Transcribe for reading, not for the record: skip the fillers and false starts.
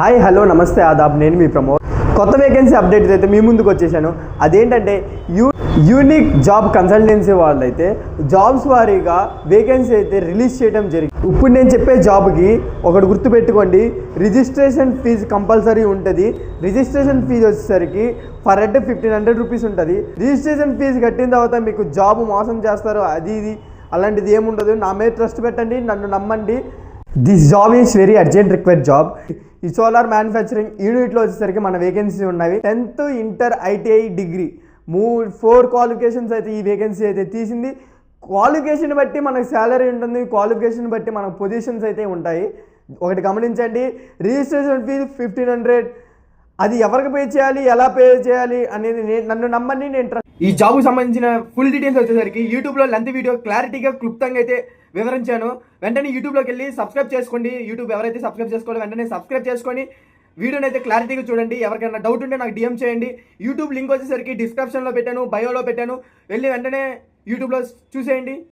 Hi hello నమస్తే ఆదాబ్, నేను మీ ప్రమోద్. కొత్త వేకెన్సీ అప్డేట్స్ అయితే మీ ముందుకు వచ్చేసాను. అదేంటంటే యూనిక్ జాబ్ కన్సల్టెన్సీ వాళ్ళైతే జాబ్స్ వారీగా వేకెన్సీ అయితే రిలీజ్ చేయడం జరిగింది. ఇప్పుడు నేను చెప్పే జాబ్కి ఒకటి గుర్తుపెట్టుకోండి, రిజిస్ట్రేషన్ ఫీజు కంపల్సరీ ఉంటుంది. రిజిస్ట్రేషన్ ఫీజు వచ్చేసరికి పర్ హెడ్ 1500 రూపీస్ ఉంటుంది. రిజిస్ట్రేషన్ ఫీజు కట్టిన తర్వాత మీకు జాబ్ మోసం చేస్తారు, అది ఇది అలాంటిది ఏముండదు. నా మీద ట్రస్ట్ పెట్టండి, నన్ను నమ్మండి. This job is very urgent required job. ఈ సోలార్ మ్యానుఫ్యాక్చరింగ్ యూనిట్లో వచ్చేసరికి మన వేకెన్సీ ఉన్నవి 10th inter ITI degree 4 qualifications అయితే ఈ వేకెన్సీ అయితే తీసింది. క్వాలిఫికేషన్ బట్టి మనకు శాలరీ ఉంటుంది, క్వాలిఫికేషన్ బట్టి మనకు పొజిషన్స్ అయితే ఉంటాయి. ఒకటి గమనించండి, రిజిస్ట్రేషన్ ఫీజు 1500. అది ఎవరికి పే చేయాలి, ఎలా పే చేయాలి అనేది నన్ను నమ్మండి, నేను ఈ జాబ్కి సంబంధించిన ఫుల్ డీటెయిల్స్ వచ్చేసరికి యూట్యూబ్లో లెంత్ వీడియో క్లారిటీగా క్లుప్తంగా అయితే వివరించాను. వెంటనే యూట్యూబ్లోకి వెళ్ళి సబ్స్క్రైబ్ చేసుకోండి. యూట్యూబ్ ఎవరైతే సబ్స్క్రైబ్ చేసుకోవాలో వెంటనే సబ్స్క్రైబ్ చేసుకొని వీడియోని అయితే క్లారిటీగా చూడండి. ఎవరికైనా డౌట్ ఉంటే నాకు డిఎం చేయండి. యూట్యూబ్ లింక్ వచ్చేసరికి డిస్క్రిప్షన్లో పెట్టాను, బయోలో పెట్టాను. వెళ్ళి వెంటనే యూట్యూబ్లో చూసేయండి.